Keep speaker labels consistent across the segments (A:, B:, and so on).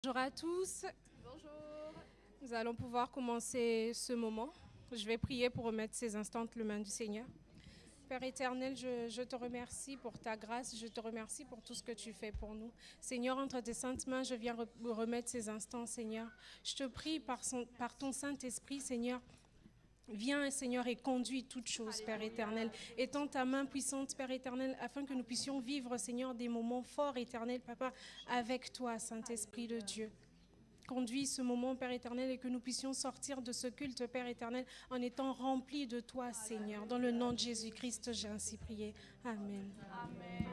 A: Bonjour à tous.
B: Bonjour.
A: Nous allons pouvoir commencer ce moment. Je vais prier pour remettre ces instants entre les mains du Seigneur. Père éternel, je te remercie pour ta grâce, je te remercie pour tout ce que tu fais pour nous. Seigneur, entre tes saintes mains, je viens remettre ces instants, Seigneur. Je te prie par ton Saint-Esprit, Seigneur. Viens, Seigneur, et conduis toutes choses, Père éternel. Étends ta main puissante, Père éternel, afin que nous puissions vivre, Seigneur, des moments forts, éternel, Papa, avec toi, Saint-Esprit de Dieu. Conduis ce moment, Père éternel, et que nous puissions sortir de ce culte, Père éternel, en étant remplis de toi, Seigneur. Dans le nom de Jésus-Christ, j'ai ainsi prié. Amen.
B: Amen.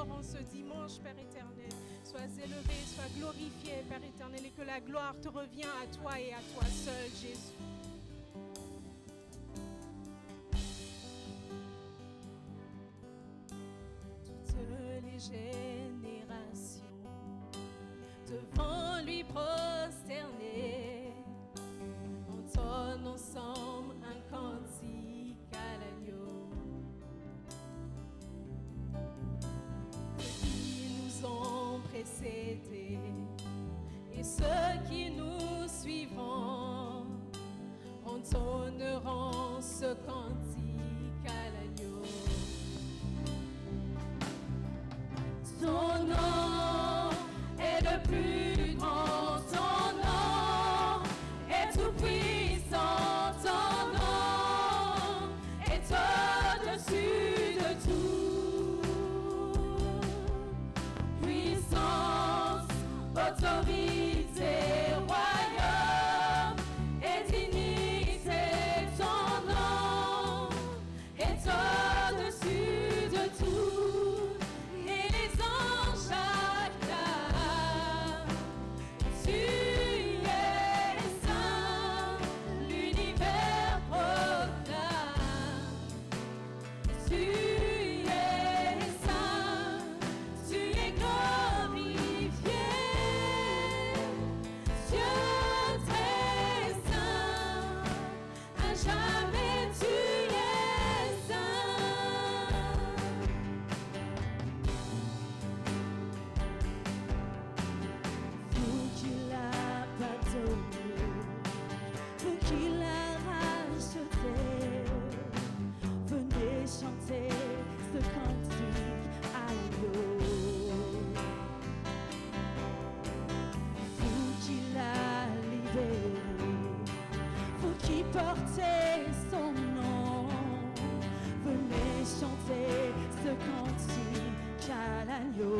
A: encore en ce dimanche, Père éternel. Sois élevé, sois glorifié, Père éternel, et que la gloire te revient à toi et à toi seul, Jésus. Toutes les générations devant lui prosterner entonnent ensemble un cantique à l'agneau. Qui nous ont précédés et ceux qui nous suivront entonneront ce cantique à l'agneau. Ton nom est le plus grand, ton nom est tout puissant, ton nom est au-dessus de tout. Puissance, autorité, royaume et dignité, ton nom est au-dessus de tout. Et les anges acclament, tu es saint, l'univers proclame. Tu es saint, tu es glorifié, Dieu très saint, à jamais tu es saint. Vous qui l'a pardonné, vous qui l'a racheté, venez chanter ce cantique à l'agneau. Vous qui l'a libéré, vous qui portez son nom, venez chanter ce cantique à l'agneau.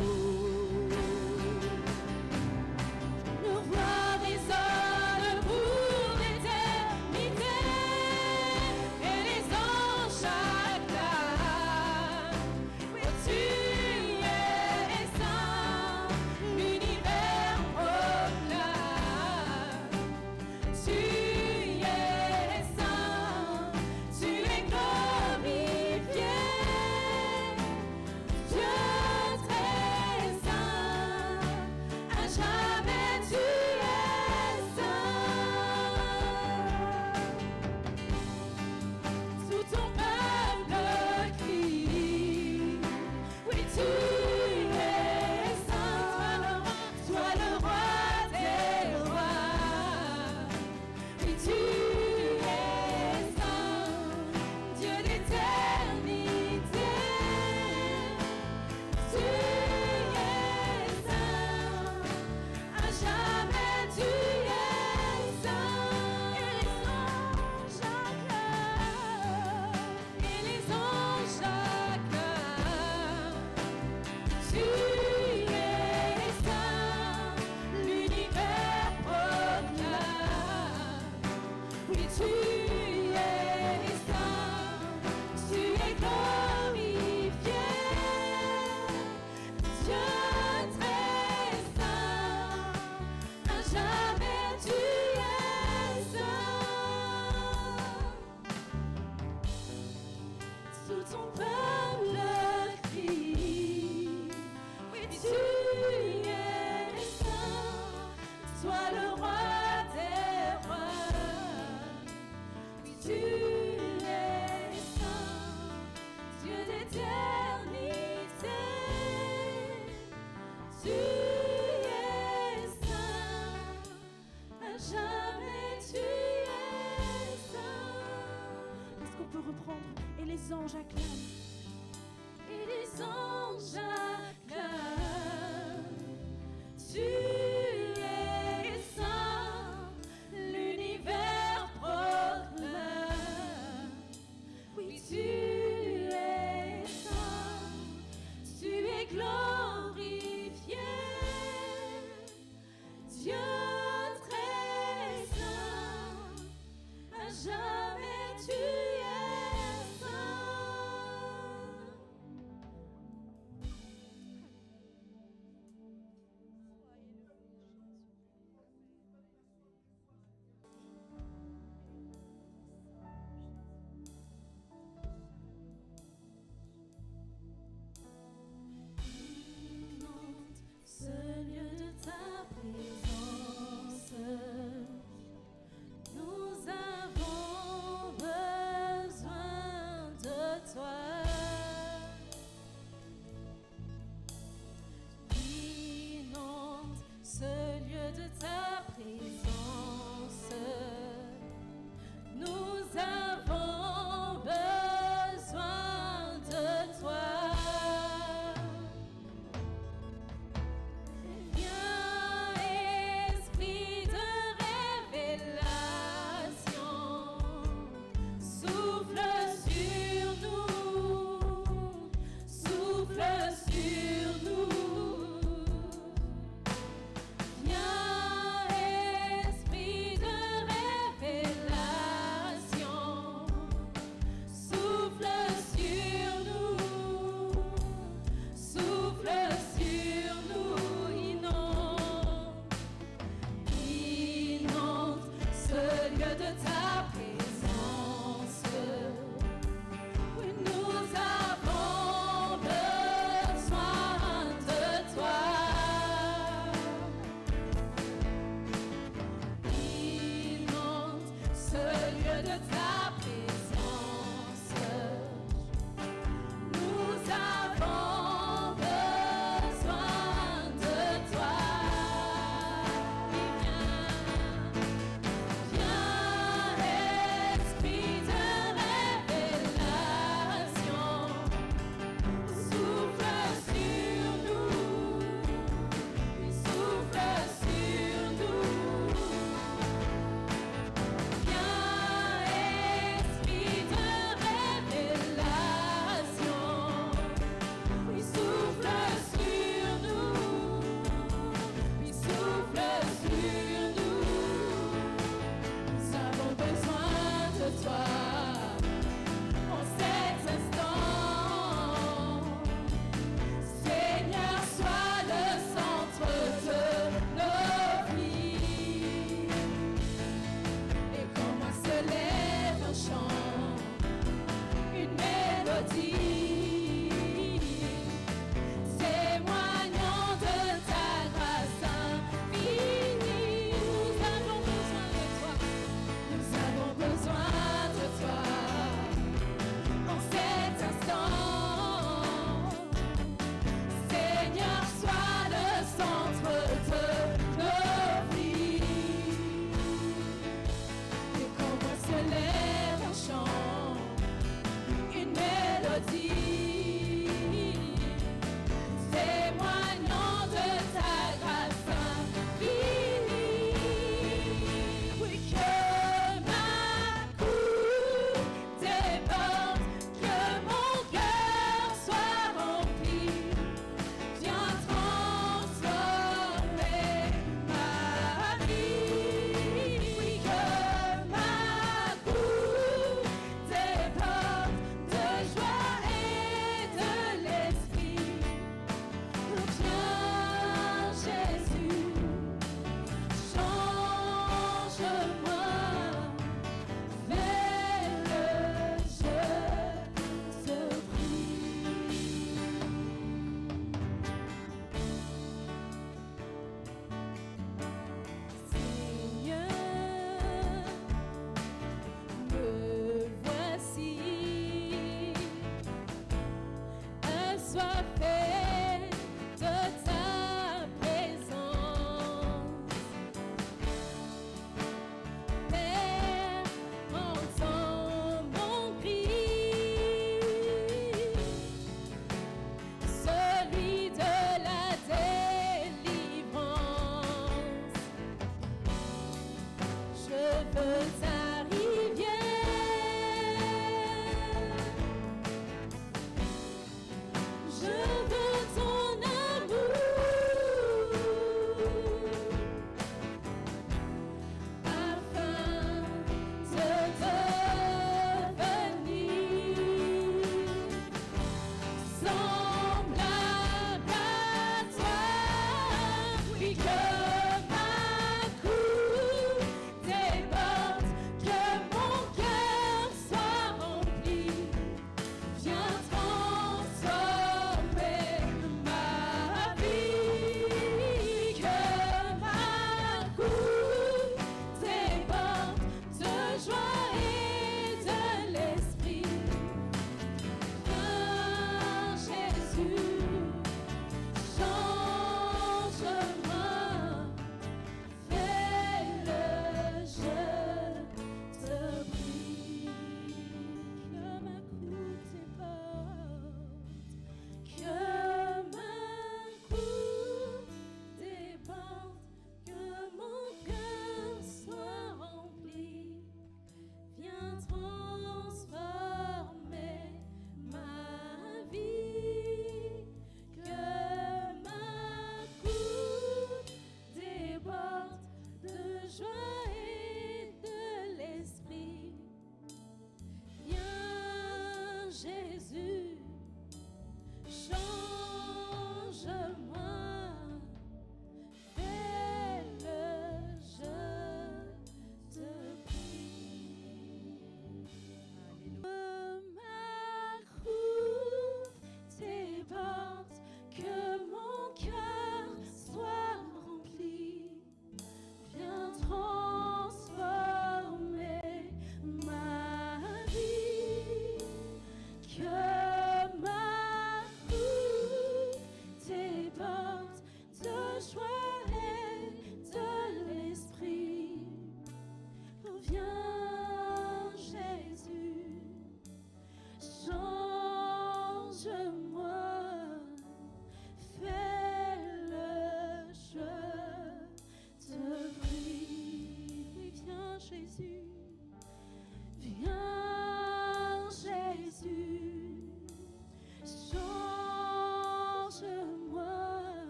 A: Nos voix résonnent pour l'éternité et les anges acclament. Oui, tu es saint, l'univers proclame. Tu es saint, tu es glorifié, Dieu très saint, à jamais tu es saint. Sous ton peuple crie, oui tu es saint, toi le roi des rois. Oui tu es saint, Dieu d'éternité. Tu es saint, à jamais tu es saint. Et les anges acclament. Tu es saint, l'univers proclame. Oui, tu es saint, tu es glorifié, Dieu très saint, à jamais tu es saint. Sous ton peuple crie, oui tu es saint, sois le roi des rois. Oui tu es saint, Dieu d'éternité. Tu es saint, à jamais tu es saint. Est-ce qu'on peut reprendre? Et les anges acclament. Et les anges acclament. Tu es saint, l'univers proclame. Oui, tu es saint, tu es glorifié, Dieu très saint, à jamais tu es saint.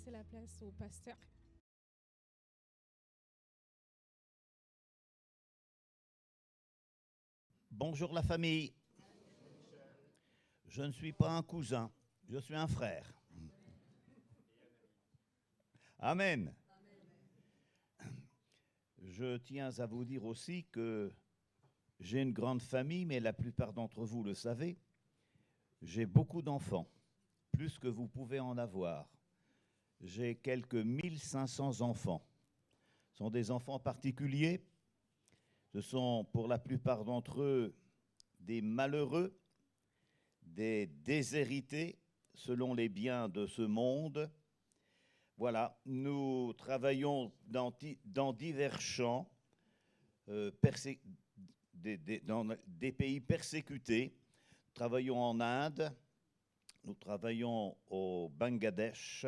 A: laisser la place au pasteur.
B: Bonjour la famille. Je ne suis pas un cousin, je suis un frère. Amen. Je tiens à vous dire aussi que j'ai une grande famille, mais la plupart d'entre vous le savez. J'ai beaucoup d'enfants, plus que vous pouvez en avoir. J'ai quelques 1500 enfants. Ce sont des enfants particuliers. Ce sont pour la plupart d'entre eux des malheureux, des déshérités selon les biens de ce monde. Voilà, nous travaillons dans divers champs, dans des pays persécutés. Nous travaillons en Inde, nous travaillons au Bangladesh,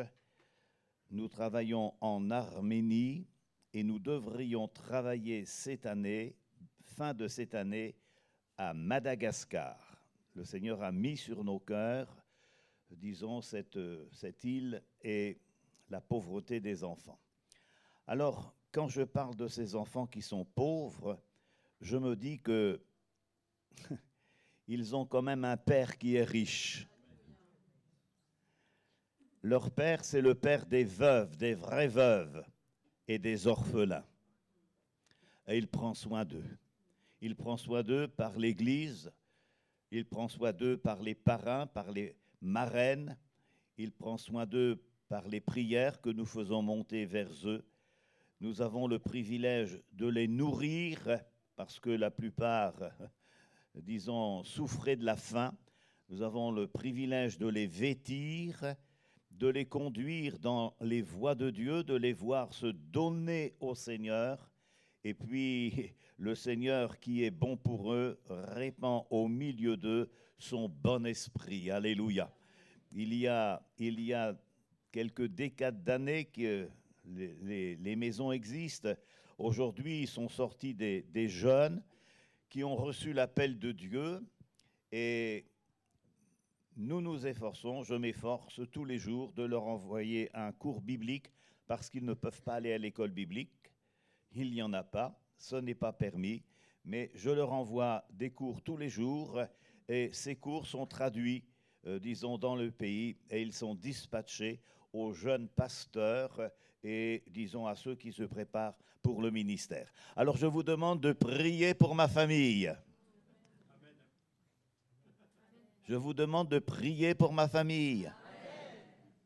B: nous travaillons en Arménie et nous devrions travailler cette année, fin de cette année, à Madagascar. Le Seigneur a mis sur nos cœurs, disons, cette île et la pauvreté des enfants. Alors, quand je parle de ces enfants qui sont pauvres, je me dis que ils ont quand même un père qui est riche. Leur père, c'est le père des veuves, des vraies veuves et des orphelins. Et il prend soin d'eux. Il prend soin d'eux par l'Église, il prend soin d'eux par les parrains, par les marraines, il prend soin d'eux par les prières que nous faisons monter vers eux. Nous avons le privilège de les nourrir parce que la plupart, disons, souffraient de la faim. Nous avons le privilège de les vêtir, de les conduire dans les voies de Dieu, de les voir se donner au Seigneur. Et puis, le Seigneur qui est bon pour eux répand au milieu d'eux son bon esprit. Alléluia. Il y a quelques décades d'années que les maisons existent. Aujourd'hui, ils sont sortis des jeunes qui ont reçu l'appel de Dieu et nous nous efforçons, je m'efforce tous les jours de leur envoyer un cours biblique parce qu'ils ne peuvent pas aller à l'école biblique. Il n'y en a pas, ce n'est pas permis, mais je leur envoie des cours tous les jours et ces cours sont traduits, disons, dans le pays et ils sont dispatchés aux jeunes pasteurs et, disons, à ceux qui se préparent pour le ministère. Alors, je vous demande de prier pour ma famille. Je vous demande de prier pour ma famille.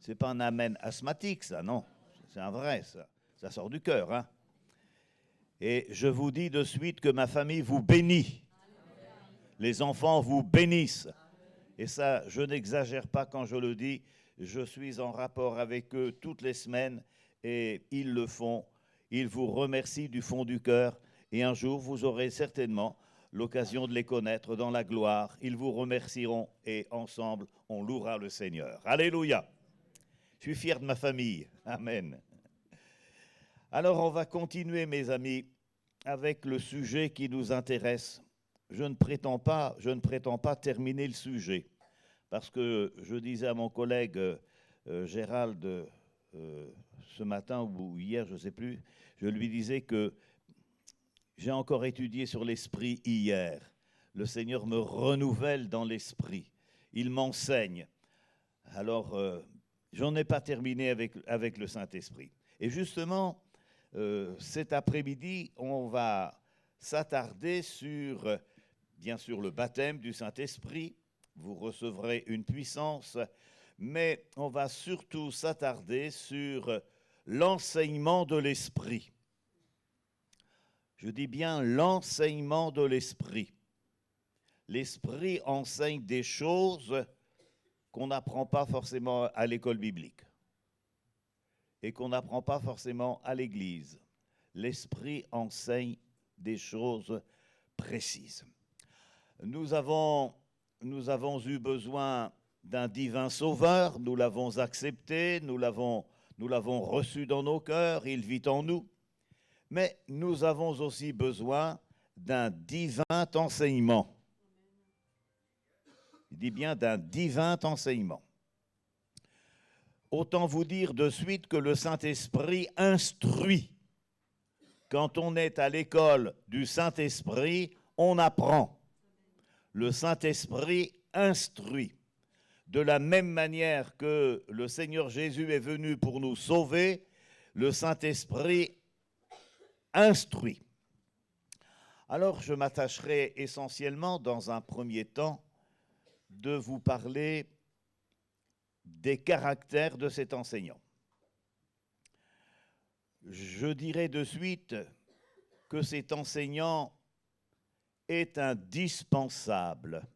B: Ce n'est pas un amen asthmatique, ça, non. C'est un vrai, ça. Ça sort du cœur, hein. Et je vous dis de suite que ma famille vous bénit. Les enfants vous bénissent. Et ça, je n'exagère pas quand je le dis. Je suis en rapport avec eux toutes les semaines et ils le font. Ils vous remercient du fond du cœur et un jour, vous aurez certainement l'occasion de les connaître dans la gloire. Ils vous remercieront et ensemble, on louera le Seigneur. Alléluia. Je suis fier de ma famille. Amen. Alors, on va continuer, mes amis, avec le sujet qui nous intéresse. Je ne prétends pas terminer le sujet, parce que je disais à mon collègue Gérald ce matin ou hier, je ne sais plus, je lui disais que j'ai encore étudié sur l'esprit hier. Le Seigneur me renouvelle dans l'esprit. Il m'enseigne. Alors, j'en ai pas terminé avec le Saint-Esprit. Et justement, cet après-midi, on va s'attarder sur, bien sûr, le baptême du Saint-Esprit. Vous recevrez une puissance, mais on va surtout s'attarder sur l'enseignement de l'Esprit. Je dis bien l'enseignement de l'Esprit. L'Esprit enseigne des choses qu'on n'apprend pas forcément à l'école biblique et qu'on n'apprend pas forcément à l'église. L'Esprit enseigne des choses précises. Nous avons eu besoin d'un divin sauveur, nous l'avons accepté, nous l'avons reçu dans nos cœurs, il vit en nous. Mais nous avons aussi besoin d'un divin enseignement. Je dis bien d'un divin enseignement. Autant vous dire de suite que le Saint-Esprit instruit. Quand on est à l'école du Saint-Esprit, on apprend. Le Saint-Esprit instruit. De la même manière que le Seigneur Jésus est venu pour nous sauver, le Saint-Esprit instruit. Alors je m'attacherai essentiellement, dans un premier temps, de vous parler des caractères de cet enseignant. Je dirai de suite que cet enseignant est indispensable.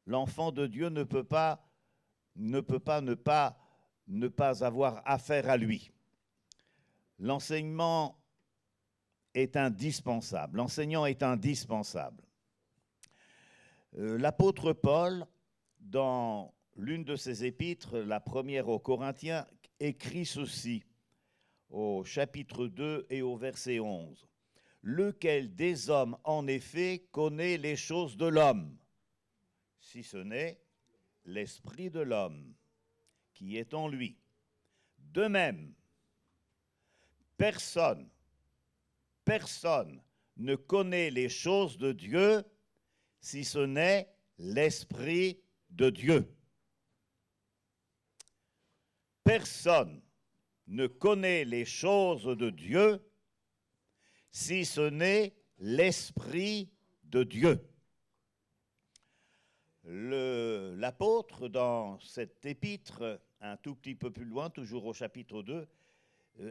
B: L'enfant de Dieu ne peut pas ne pas avoir affaire à lui. L'enseignement est indispensable. L'enseignant est indispensable. L'apôtre Paul, dans l'une de ses épîtres, la première aux Corinthiens, écrit ceci au chapitre 2 et au verset 11. « Lequel des hommes, en effet, connaît les choses de l'homme, si ce n'est l'esprit de l'homme qui est en lui. De même, personne ne connaît les choses de Dieu si ce n'est l'Esprit de Dieu. » Personne ne connaît les choses de Dieu si ce n'est l'Esprit de Dieu. L'apôtre, dans cette épître, un tout petit peu plus loin, toujours au chapitre 2,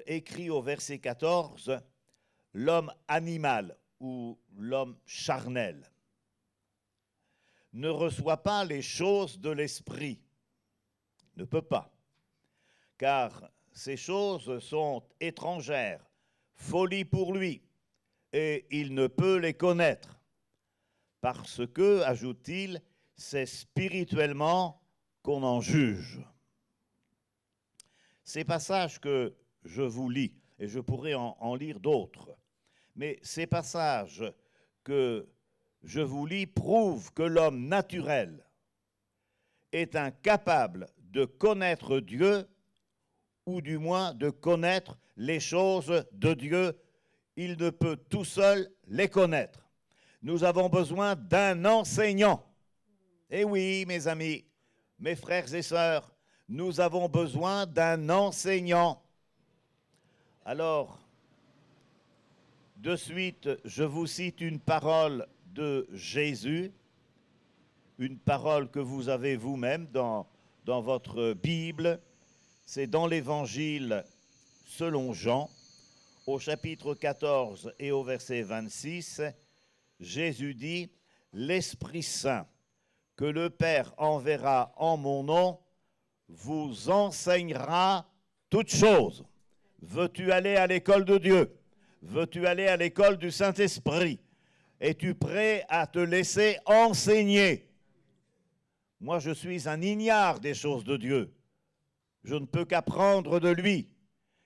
B: écrit au verset 14, « L'homme animal ou l'homme charnel ne reçoit pas les choses de l'esprit, ne peut pas, car ces choses sont étrangères, folie pour lui, et il ne peut les connaître, parce que, ajoute-t-il, c'est spirituellement qu'on en juge. » Ces passages que je vous lis, et je pourrais en lire d'autres, mais ces passages que je vous lis prouvent que l'homme naturel est incapable de connaître Dieu, ou du moins de connaître les choses de Dieu. Il ne peut tout seul les connaître. Nous avons besoin d'un enseignant. Eh oui, mes amis, mes frères et sœurs, nous avons besoin d'un enseignant. Alors, de suite, je vous cite une parole de Jésus, une parole que vous avez vous-même dans votre Bible. C'est dans l'Évangile selon Jean, au chapitre 14 et au verset 26, Jésus dit, « L'Esprit Saint que le Père enverra en mon nom vous enseignera toutes choses. » Veux-tu aller à l'école de Dieu? Veux-tu aller à l'école du Saint-Esprit? Es-tu prêt à te laisser enseigner? Moi, je suis un ignare des choses de Dieu. Je ne peux qu'apprendre de lui.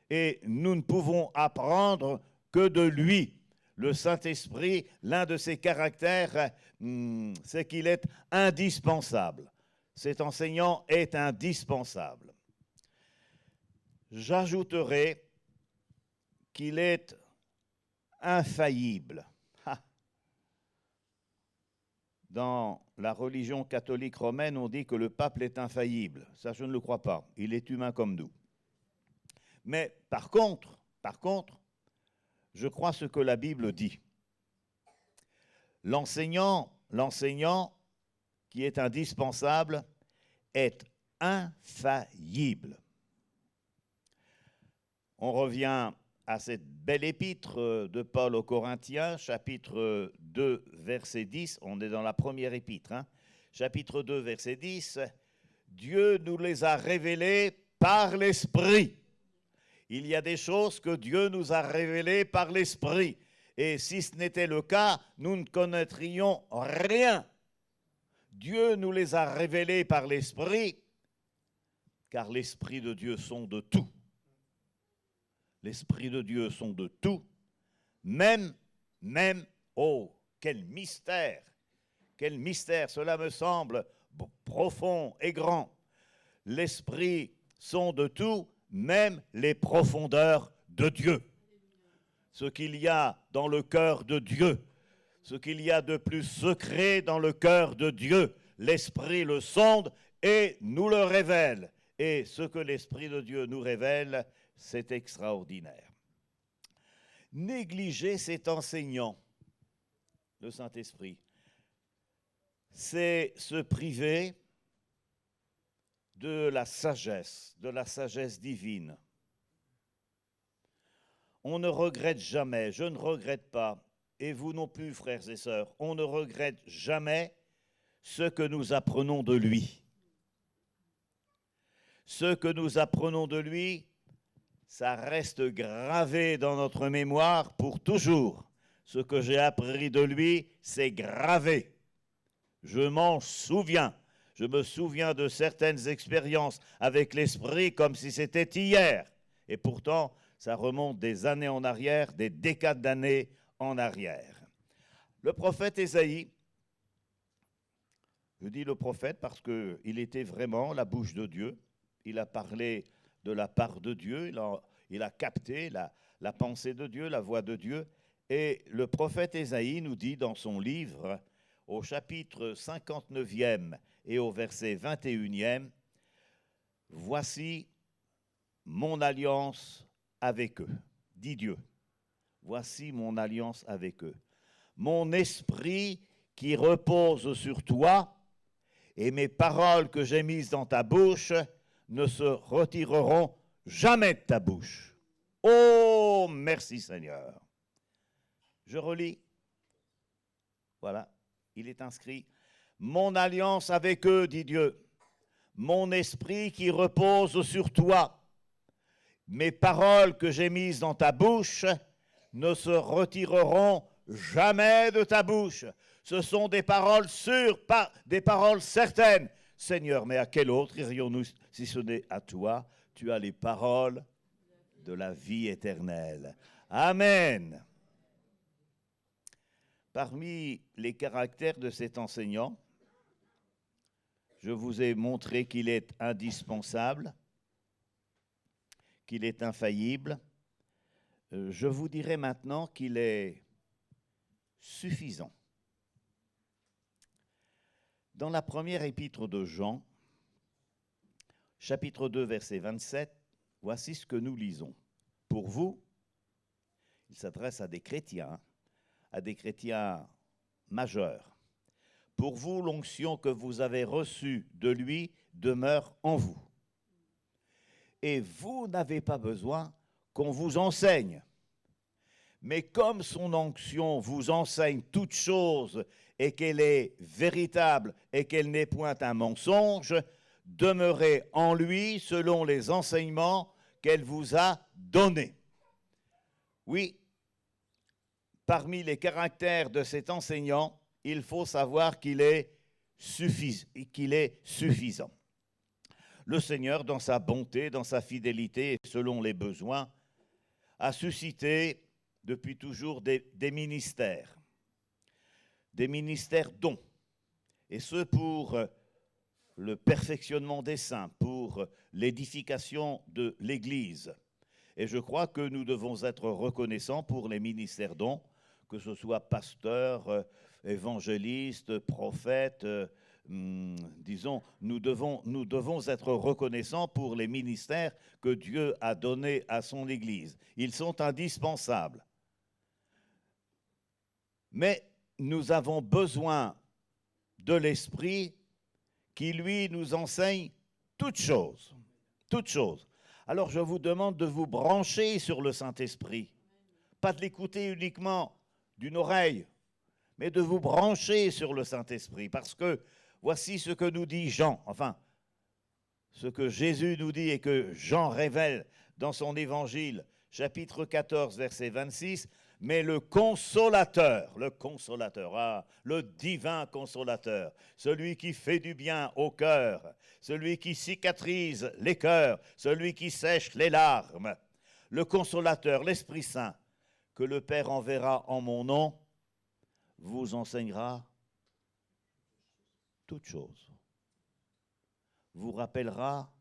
B: Et nous ne pouvons apprendre que de lui. Le Saint-Esprit, l'un de ses caractères, c'est qu'il est indispensable. Cet enseignant est indispensable. J'ajouterai qu'il est infaillible. Dans la religion catholique romaine, on dit que le pape est infaillible. Ça, je ne le crois pas. Il est humain comme nous. Mais par contre, je crois ce que la Bible dit. L'enseignant qui est indispensable est infaillible. On revient à cette belle épître de Paul aux Corinthiens, chapitre 2, verset 10. On est dans la première épître. Chapitre 2, verset 10. Dieu nous les a révélées par l'Esprit. Il y a des choses que Dieu nous a révélées par l'Esprit. Et si ce n'était le cas, nous ne connaîtrions rien. Dieu nous les a révélées par l'Esprit, car l'Esprit de Dieu sonde tout. L'Esprit de Dieu sonde tout, même, oh, quel mystère, cela me semble profond et grand. L'Esprit sonde tout, même les profondeurs de Dieu. Ce qu'il y a dans le cœur de Dieu, ce qu'il y a de plus secret dans le cœur de Dieu, l'Esprit le sonde et nous le révèle. Et ce que l'Esprit de Dieu nous révèle, c'est extraordinaire. Négliger cet enseignant, le Saint-Esprit, c'est se priver de la sagesse divine. On ne regrette jamais, je ne regrette pas, et vous non plus, frères et sœurs, on ne regrette jamais ce que nous apprenons de lui. Ce que nous apprenons de lui, ça reste gravé dans notre mémoire pour toujours. Ce que j'ai appris de lui, c'est gravé. Je m'en souviens. Je me souviens de certaines expériences avec l'Esprit comme si c'était hier. Et pourtant, ça remonte des années en arrière, des décades d'années en arrière. Le prophète Ésaïe, je dis le prophète parce qu'il était vraiment la bouche de Dieu. Il a parlé de la part de Dieu, il a capté la pensée de Dieu, la voix de Dieu. Et le prophète Ésaïe nous dit dans son livre, au chapitre 59e et au verset 21e, « Voici mon alliance avec eux, dit Dieu. Voici mon alliance avec eux. Mon esprit qui repose sur toi et mes paroles que j'ai mises dans ta bouche ne se retireront jamais de ta bouche. Oh, merci Seigneur. » Je relis. Voilà, il est inscrit. Mon alliance avec eux, dit Dieu. Mon esprit qui repose sur toi. Mes paroles que j'ai mises dans ta bouche ne se retireront jamais de ta bouche. Ce sont des paroles sûres, pas des paroles certaines. Seigneur, mais à quel autre irions-nous si ce n'est à toi? Tu as les paroles de la vie éternelle. Amen. Parmi les caractères de cet enseignant, je vous ai montré qu'il est indispensable, qu'il est infaillible. Je vous dirai maintenant qu'il est suffisant. Dans la première épître de Jean, chapitre 2, verset 27, voici ce que nous lisons. Pour vous, il s'adresse à des chrétiens majeurs. Pour vous, l'onction que vous avez reçue de lui demeure en vous. Et vous n'avez pas besoin qu'on vous enseigne. Mais comme son onction vous enseigne toutes choses et qu'elle est véritable et qu'elle n'est point un mensonge, demeurez en lui selon les enseignements qu'elle vous a donnés. Oui, parmi les caractères de cet enseignant, il faut savoir qu'il est suffisant. Le Seigneur, dans sa bonté, dans sa fidélité, selon les besoins, a suscité depuis toujours des ministères dons, et ce pour le perfectionnement des saints, pour l'édification de l'Église. Et je crois que nous devons être reconnaissants pour les ministères dons, que ce soit pasteur, évangéliste, prophète, disons, nous devons être reconnaissants pour les ministères que Dieu a donnés à son Église. Ils sont indispensables. Mais nous avons besoin de l'Esprit qui, lui, nous enseigne toutes choses. Toutes choses. Alors je vous demande de vous brancher sur le Saint-Esprit. Pas de l'écouter uniquement d'une oreille, mais de vous brancher sur le Saint-Esprit. Parce que voici ce que nous dit Jean, enfin, ce que Jésus nous dit et que Jean révèle dans son évangile, chapitre 14, verset 26, mais le consolateur, le divin consolateur, celui qui fait du bien au cœur, celui qui cicatrise les cœurs, celui qui sèche les larmes, le consolateur, l'Esprit Saint, que le Père enverra en mon nom, vous enseignera toutes choses, vous rappellera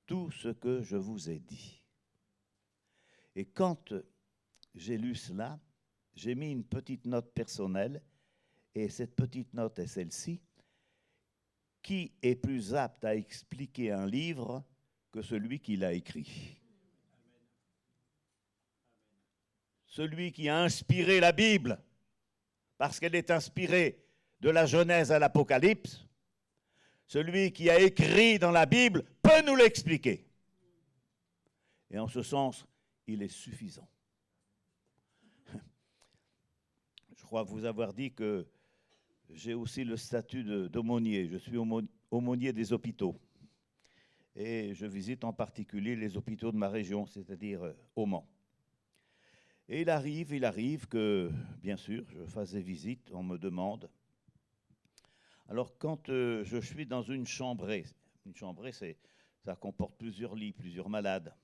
B: tout ce que je vous ai dit. Et quand j'ai lu cela, j'ai mis une petite note personnelle, et cette petite note est celle-ci. Qui est plus apte à expliquer un livre que celui qui l'a écrit? Celui qui a inspiré la Bible, parce qu'elle est inspirée de la Genèse à l'Apocalypse, celui qui a écrit dans la Bible peut nous l'expliquer. Et en ce sens, il est suffisant. Je crois vous avoir dit que j'ai aussi le statut d'aumônier. Je suis aumônier des hôpitaux. Et je visite en particulier les hôpitaux de ma région, c'est-à-dire au Mans. Et il arrive que, bien sûr, je fasse des visites, on me demande. Alors, quand je suis dans une chambrée, ça comporte plusieurs lits, plusieurs malades.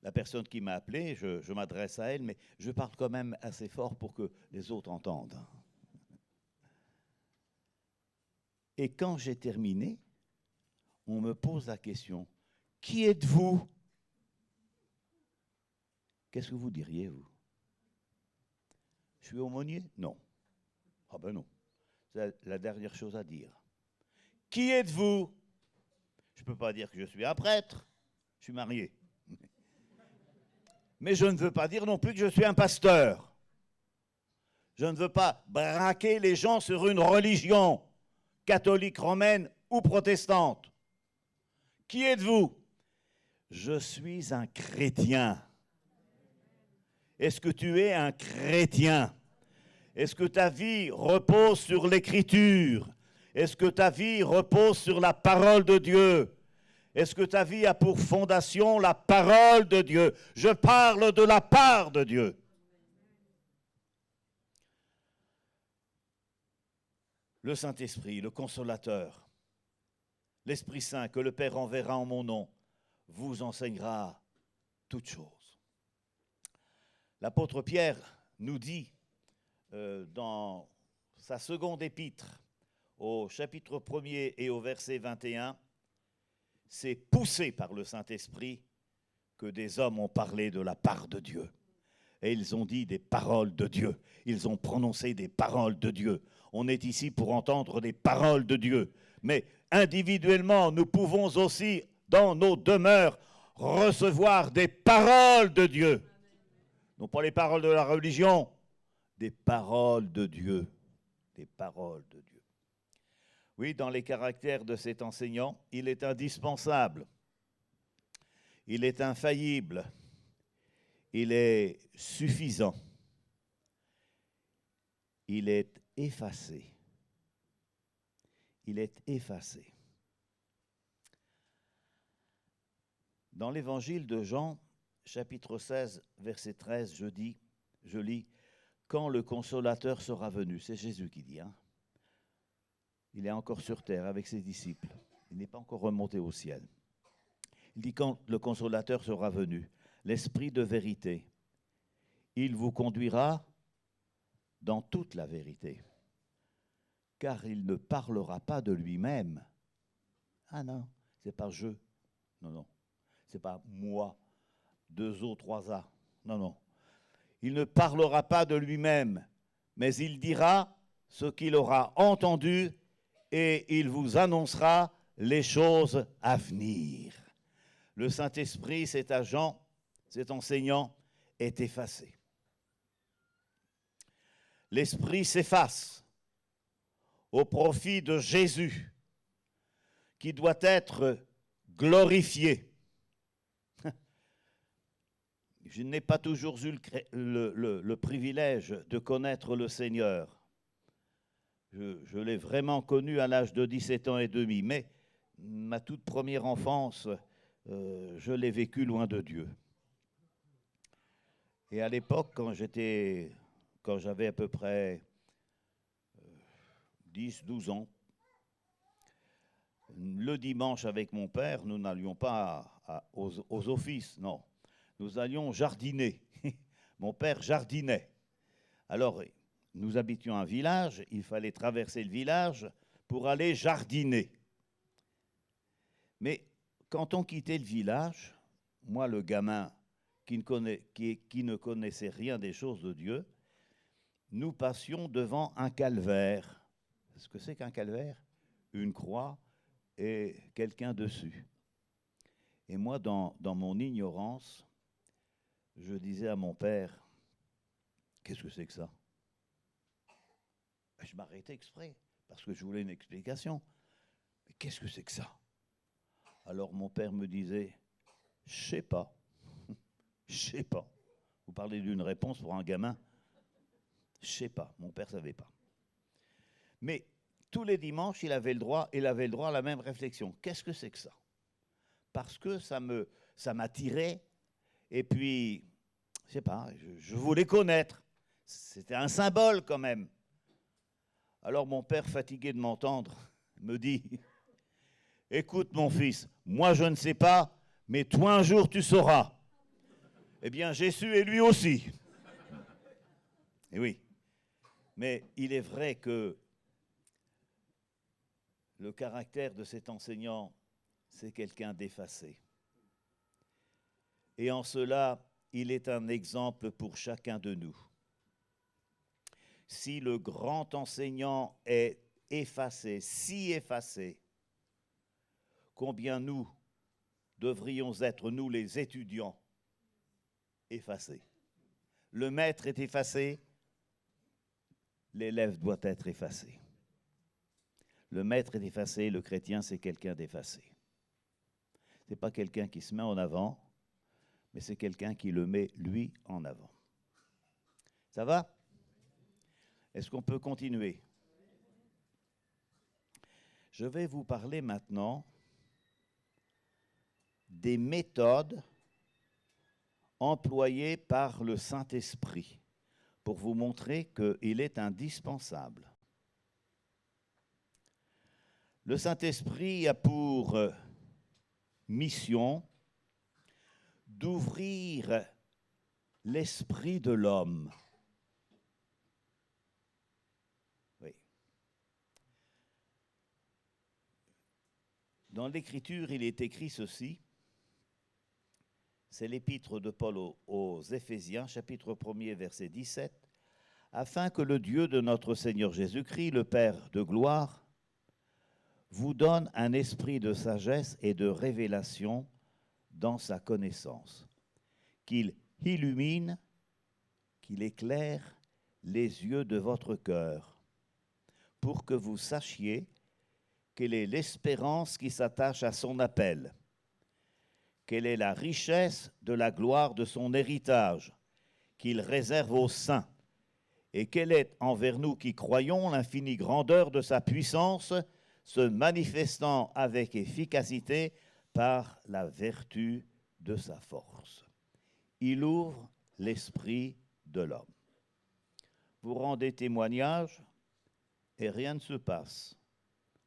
B: La personne qui m'a appelé, je m'adresse à elle, mais je parle quand même assez fort pour que les autres entendent. Et quand j'ai terminé, on me pose la question, qui êtes-vous? Qu'est-ce que vous diriez, vous? Je suis aumônier? Non. Ah ben non. C'est la dernière chose à dire. Qui êtes-vous? Je ne peux pas dire que je suis un prêtre. Je suis marié. Mais je ne veux pas dire non plus que je suis un pasteur. Je ne veux pas braquer les gens sur une religion catholique, romaine ou protestante. Qui êtes-vous? Je suis un chrétien. Est-ce que tu es un chrétien? Est-ce que ta vie repose sur l'Écriture? Est-ce que ta vie repose sur la parole de Dieu? Est-ce que ta vie a pour fondation la parole de Dieu? Je parle de la part de Dieu. Le Saint-Esprit, le Consolateur, l'Esprit Saint que le Père enverra en mon nom, vous enseignera toutes choses. L'apôtre Pierre nous dit dans sa seconde épître, au chapitre 1er et au verset 21, c'est poussé par le Saint-Esprit que des hommes ont parlé de la part de Dieu. Et ils ont dit des paroles de Dieu. Ils ont prononcé des paroles de Dieu. On est ici pour entendre des paroles de Dieu. Mais individuellement, nous pouvons aussi, dans nos demeures, recevoir des paroles de Dieu. Non pas les paroles de la religion, des paroles de Dieu. Des paroles de Dieu. Oui, dans les caractères de cet enseignant, il est indispensable. Il est infaillible. Il est suffisant. Il est effacé. Il est effacé. Dans l'évangile de Jean, chapitre 16, verset 13, je lis, « Quand le Consolateur sera venu », c'est Jésus qui dit, hein. Il est encore sur terre avec ses disciples. Il n'est pas encore remonté au ciel. Il dit, quand le Consolateur sera venu, l'Esprit de vérité, il vous conduira dans toute la vérité, car il ne parlera pas de lui-même. Ah non, c'est pas je. Non, non. C'est pas moi, 2O, 3A. Non, non. Il ne parlera pas de lui-même, mais il dira ce qu'il aura entendu et il vous annoncera les choses à venir. Le Saint-Esprit, cet agent, cet enseignant, est effacé. L'Esprit s'efface au profit de Jésus, qui doit être glorifié. Je n'ai pas toujours eu le privilège de connaître le Seigneur. Je l'ai vraiment connu à l'âge de 17 ans et demi, mais ma toute première enfance, je l'ai vécue loin de Dieu. Et à l'époque, quand j'avais à peu près 10, 12 ans, le dimanche avec mon père, nous n'allions pas aux offices, non. Nous allions jardiner. Mon père jardinait. Alors, nous habitions un village, il fallait traverser le village pour aller jardiner. Mais quand on quittait le village, moi, le gamin qui ne connaissait rien des choses de Dieu, nous passions devant un calvaire. Ce que c'est qu'un calvaire? Une croix et quelqu'un dessus. Et moi, dans mon ignorance, je disais à mon père, qu'est-ce que c'est que ça? Je m'arrêtais exprès, parce que je voulais une explication. Mais qu'est-ce que c'est que ça? Alors mon père me disait, je sais pas. Je sais pas. Vous parlez d'une réponse pour un gamin? Je sais pas. Mon père savait pas. Mais tous les dimanches, il avait le droit à la même réflexion. Qu'est-ce que c'est que ça? Parce que ça m'attirait. Et puis, je sais pas, je voulais connaître. C'était un symbole quand même. Alors mon père, fatigué de m'entendre, me dit, écoute mon fils, moi je ne sais pas, mais toi un jour tu sauras. Eh bien j'ai su et lui aussi. Et oui, mais il est vrai que le caractère de cet enseignant, c'est quelqu'un d'effacé. Et en cela, il est un exemple pour chacun de nous. Si le grand enseignant est effacé, si effacé, combien nous devrions être, nous les étudiants, effacés. Le maître est effacé, l'élève doit être effacé. Le maître est effacé, le chrétien c'est quelqu'un d'effacé. Ce n'est pas quelqu'un qui se met en avant, mais c'est quelqu'un qui le met lui en avant. Ça va? Est-ce qu'on peut continuer? Je vais vous parler maintenant des méthodes employées par le Saint-Esprit pour vous montrer qu'il est indispensable. Le Saint-Esprit a pour mission d'ouvrir l'esprit de l'homme. Oui. Dans l'Écriture, il est écrit ceci. C'est l'épître de Paul aux Éphésiens, chapitre 1er, verset 17. « Afin que le Dieu de notre Seigneur Jésus-Christ, le Père de gloire, vous donne un esprit de sagesse et de révélation dans sa connaissance, qu'il illumine, qu'il éclaire les yeux de votre cœur, pour que vous sachiez quelle est l'espérance qui s'attache à son appel, quelle est la richesse de la gloire de son héritage qu'il réserve aux saints, et quelle est envers nous qui croyons l'infinie grandeur de sa puissance, se manifestant avec efficacité par la vertu de sa force. Il ouvre l'esprit de l'homme. Vous rendez témoignage et rien ne se passe.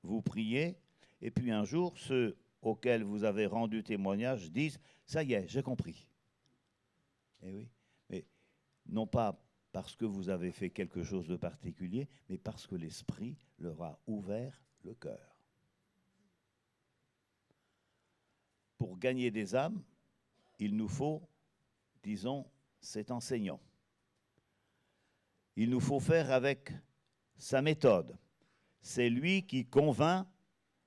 B: Vous priez et puis un jour, ceux auxquels vous avez rendu témoignage disent « ça y est, j'ai compris ». Eh oui, mais non pas parce que vous avez fait quelque chose de particulier, mais parce que l'Esprit leur a ouvert le cœur. Pour gagner des âmes, il nous faut, disons, cet enseignant. Il nous faut faire avec sa méthode. C'est lui qui convainc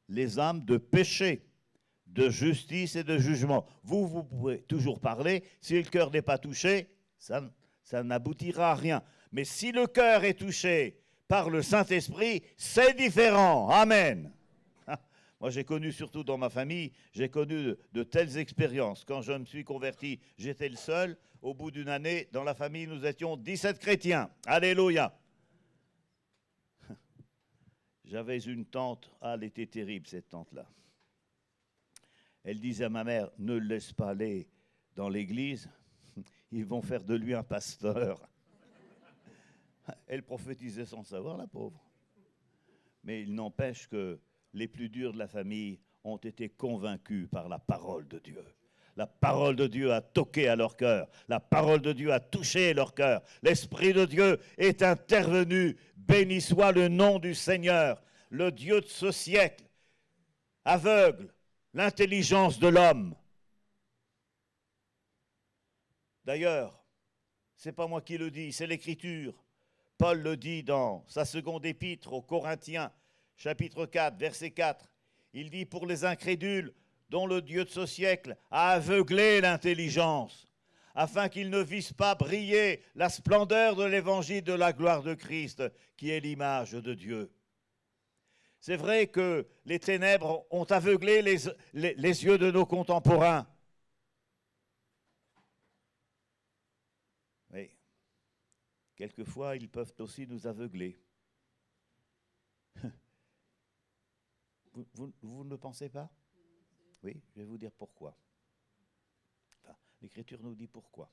B: les âmes de péché, de justice et de jugement. Vous pouvez toujours parler, si le cœur n'est pas touché, ça n'aboutira à rien. Mais si le cœur est touché par le Saint-Esprit, c'est différent. Amen. Moi, j'ai connu, surtout dans ma famille, j'ai connu de telles expériences. Quand je me suis converti, j'étais le seul. Au bout d'une année, dans la famille, nous étions 17 chrétiens. Alléluia. J'avais une tante, elle était terrible, cette tante-là. Elle disait à ma mère, ne le laisse pas aller dans l'église, ils vont faire de lui un pasteur. Elle prophétisait sans savoir, la pauvre. Mais il n'empêche que les plus durs de la famille ont été convaincus par la parole de Dieu. La parole de Dieu a toqué à leur cœur. La parole de Dieu a touché leur cœur. L'Esprit de Dieu est intervenu. Béni soit le nom du Seigneur, le Dieu de ce siècle. Aveugle, l'intelligence de l'homme. D'ailleurs, ce n'est pas moi qui le dis, c'est l'Écriture. Paul le dit dans sa seconde épître aux Corinthiens, chapitre 4, verset 4. Il dit, pour les incrédules, dont le Dieu de ce siècle a aveuglé l'intelligence, afin qu'ils ne vissent pas briller la splendeur de l'évangile de la gloire de Christ, qui est l'image de Dieu. C'est vrai que les ténèbres ont aveuglé les yeux de nos contemporains. Oui, quelquefois, ils peuvent aussi nous aveugler. Vous ne le pensez pas? Oui, je vais vous dire pourquoi. Enfin, l'Écriture nous dit pourquoi.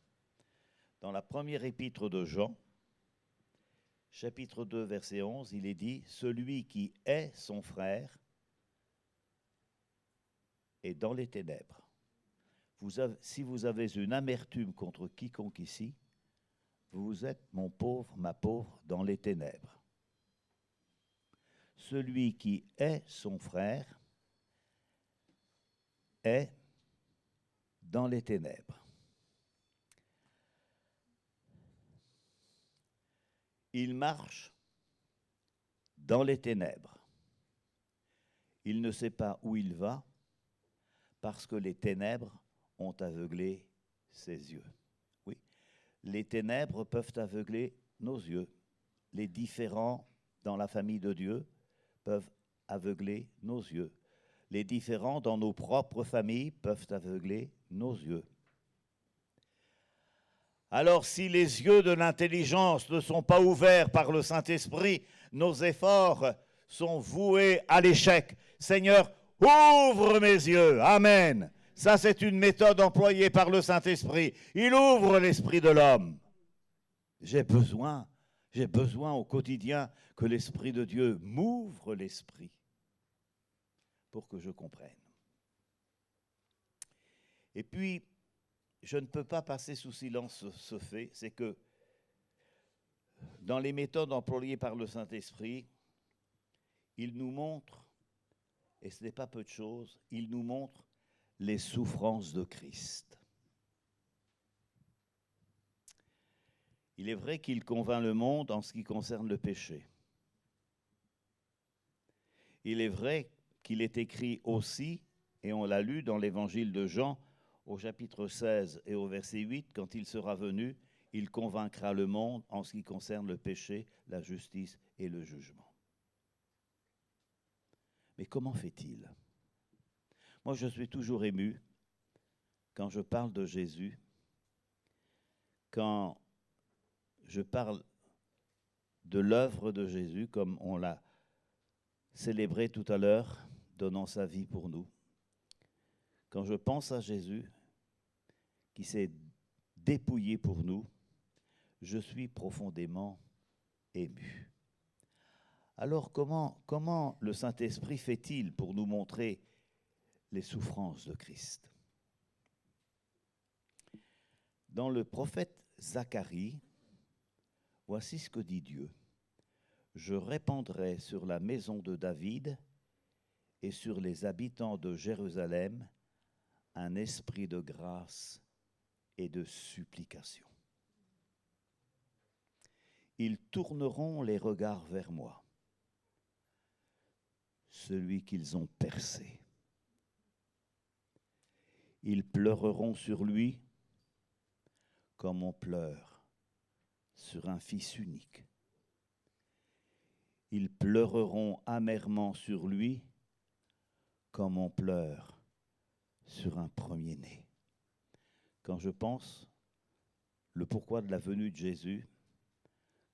B: Dans la première épître de Jean, chapitre 2, verset 11, il est dit « Celui qui est son frère est dans les ténèbres. Si vous avez une amertume contre quiconque ici, vous êtes, mon pauvre, ma pauvre, dans les ténèbres. Celui qui est son frère est dans les ténèbres. » Il marche dans les ténèbres. Il ne sait pas où il va parce que les ténèbres ont aveuglé ses yeux. Oui, les ténèbres peuvent aveugler nos yeux. Les différends dans la famille de Dieu peuvent aveugler nos yeux. Les différends dans nos propres familles peuvent aveugler nos yeux. Alors, si les yeux de l'intelligence ne sont pas ouverts par le Saint-Esprit, nos efforts sont voués à l'échec. Seigneur, ouvre mes yeux. Amen. Ça, c'est une méthode employée par le Saint-Esprit. Il ouvre l'esprit de l'homme. J'ai besoin au quotidien que l'Esprit de Dieu m'ouvre l'esprit pour que je comprenne. Et puis, je ne peux pas passer sous silence ce fait, c'est que dans les méthodes employées par le Saint-Esprit, il nous montre, et ce n'est pas peu de choses, il nous montre les souffrances de Christ. Il est vrai qu'il convainc le monde en ce qui concerne le péché. Il est vrai qu'il est écrit aussi, et on l'a lu dans l'évangile de Jean, au chapitre 16 et au verset 8, quand il sera venu, il convaincra le monde en ce qui concerne le péché, la justice et le jugement. Mais comment fait-il? Moi, je suis toujours ému quand je parle de Jésus, quand je parle de l'œuvre de Jésus, comme on l'a célébré tout à l'heure, donnant sa vie pour nous. Quand je pense à Jésus, qui s'est dépouillé pour nous, je suis profondément ému. Alors comment le Saint-Esprit fait-il pour nous montrer les souffrances de Christ? Dans le prophète Zacharie, voici ce que dit Dieu. Je répandrai sur la maison de David et sur les habitants de Jérusalem un esprit de grâce et de supplication. Ils tourneront les regards vers moi, celui qu'ils ont percé. Ils pleureront sur lui comme on pleure sur un fils unique. Ils pleureront amèrement sur lui comme on pleure sur un premier-né. Quand je pense le pourquoi de la venue de Jésus,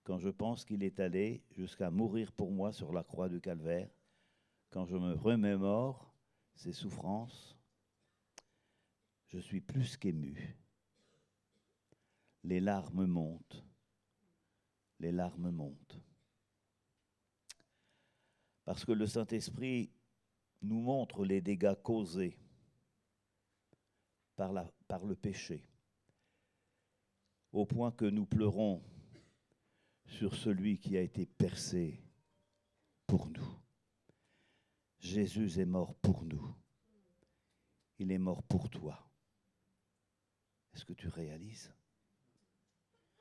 B: quand je pense qu'il est allé jusqu'à mourir pour moi sur la croix du Calvaire, quand je me remémore ses souffrances, je suis plus qu'ému. Les larmes montent. Les larmes montent. Parce que le Saint-Esprit nous montre les dégâts causés par le péché, au point que nous pleurons sur celui qui a été percé pour nous. Jésus est mort pour nous. Il est mort pour toi. Est-ce que tu réalises?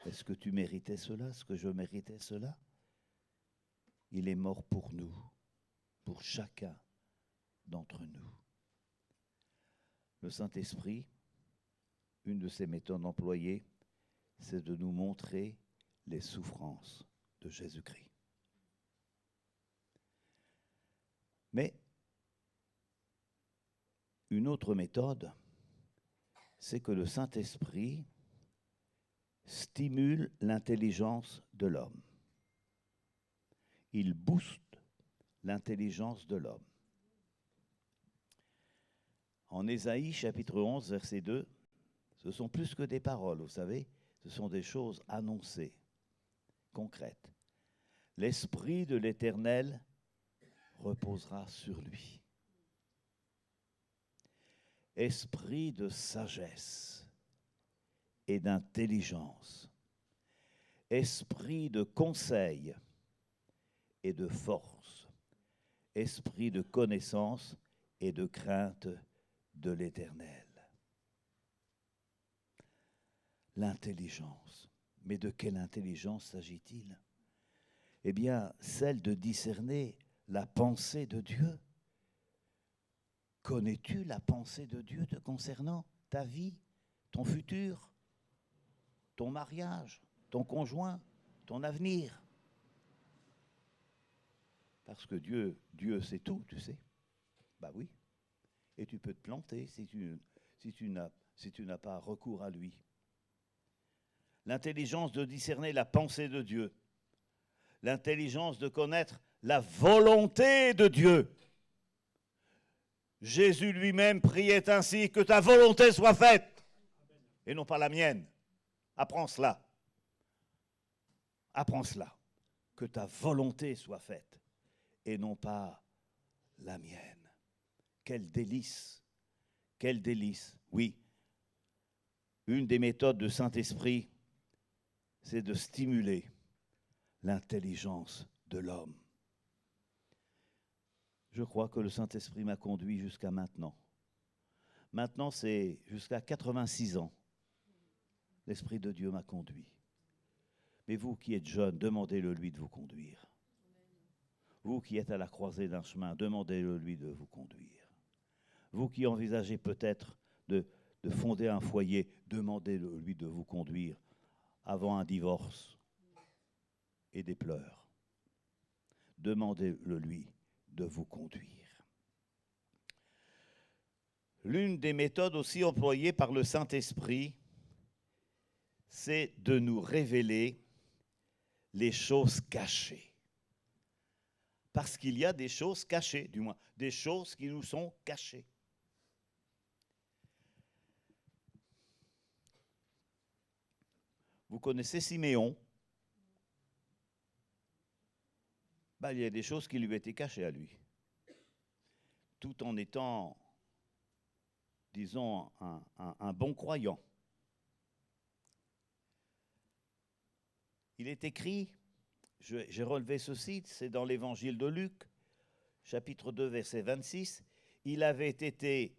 B: Est-ce que tu méritais cela? Est-ce que je méritais cela? Il est mort pour nous, pour chacun d'entre nous. Le Saint-Esprit, une de ses méthodes employées, c'est de nous montrer les souffrances de Jésus-Christ. Mais une autre méthode, c'est que le Saint-Esprit stimule l'intelligence de l'homme. Il booste l'intelligence de l'homme. En Ésaïe, chapitre 11, verset 2, ce sont plus que des paroles, vous savez, ce sont des choses annoncées, concrètes. L'Esprit de l'Éternel reposera sur lui. Esprit de sagesse et d'intelligence, esprit de conseil et de force, esprit de connaissance et de crainte de l'Éternel. L'intelligence. Mais de quelle intelligence s'agit-il? Eh bien, celle de discerner la pensée de Dieu. Connais-tu la pensée de Dieu te concernant ta vie, ton futur, ton mariage, ton conjoint, ton avenir? Parce que Dieu sait tout, tu sais. Bah oui. Et tu peux te planter si tu n'as pas recours à lui. L'intelligence de discerner la pensée de Dieu. L'intelligence de connaître la volonté de Dieu. Jésus lui-même priait ainsi, que ta volonté soit faite, et non pas la mienne. Apprends cela. Apprends cela. Que ta volonté soit faite, et non pas la mienne. Quel délice. Quel délice. Oui, une des méthodes du Saint-Esprit, c'est de stimuler l'intelligence de l'homme. Je crois que le Saint-Esprit m'a conduit jusqu'à maintenant. Maintenant, c'est jusqu'à 86 ans. L'Esprit de Dieu m'a conduit. Mais vous qui êtes jeunes, demandez-le lui de vous conduire. Vous qui êtes à la croisée d'un chemin, demandez-le lui de vous conduire. Vous qui envisagez peut-être de fonder un foyer, demandez-le lui de vous conduire avant un divorce et des pleurs. Demandez-le lui de vous conduire. L'une des méthodes aussi employées par le Saint-Esprit, c'est de nous révéler les choses cachées. Parce qu'il y a des choses cachées, du moins, des choses qui nous sont cachées. Vous connaissez Siméon? Il y a des choses qui lui étaient cachées à lui. Tout en étant, disons, un bon croyant. Il est écrit, j'ai relevé ceci, c'est dans l'évangile de Luc, chapitre 2, verset 26, il avait été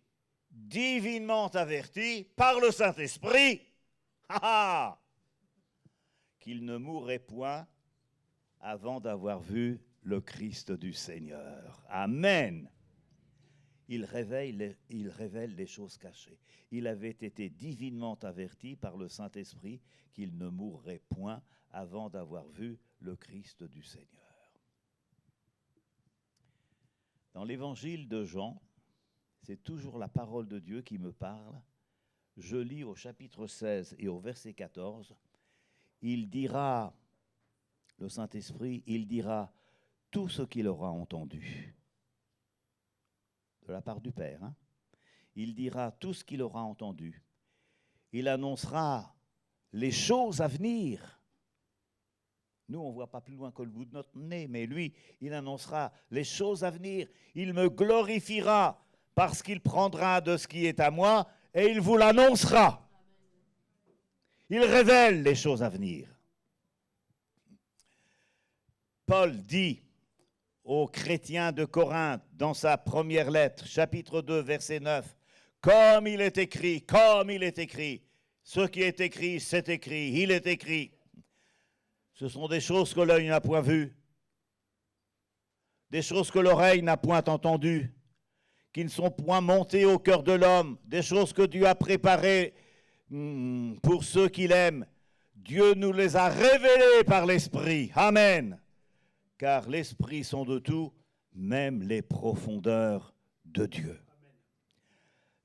B: divinement averti par le Saint-Esprit qu'il ne mourrait point avant d'avoir vu le Christ du Seigneur. Amen. Il révèle les choses cachées. Il avait été divinement averti par le Saint-Esprit qu'il ne mourrait point avant d'avoir vu le Christ du Seigneur. Dans l'évangile de Jean, c'est toujours la parole de Dieu qui me parle. Je lis au chapitre 16 et au verset 14. Il dira, le Saint-Esprit, il dira tout ce qu'il aura entendu. De la part du Père. Il dira tout ce qu'il aura entendu. Il annoncera les choses à venir. Nous, on ne voit pas plus loin que le bout de notre nez, mais lui, il annoncera les choses à venir. Il me glorifiera parce qu'il prendra de ce qui est à moi et il vous l'annoncera. Il révèle les choses à venir. Paul dit aux chrétiens de Corinthe, dans sa première lettre, chapitre 2, verset 9, « Comme il est écrit, comme il est écrit. Ce qui est écrit, c'est écrit, il est écrit. Ce sont des choses que l'œil n'a point vues, des choses que l'oreille n'a point entendues, qui ne sont point montées au cœur de l'homme, des choses que Dieu a préparées pour ceux qui l'aiment. Dieu nous les a révélées par l'Esprit. Amen. Car l'Esprit sont de tout, même les profondeurs de Dieu.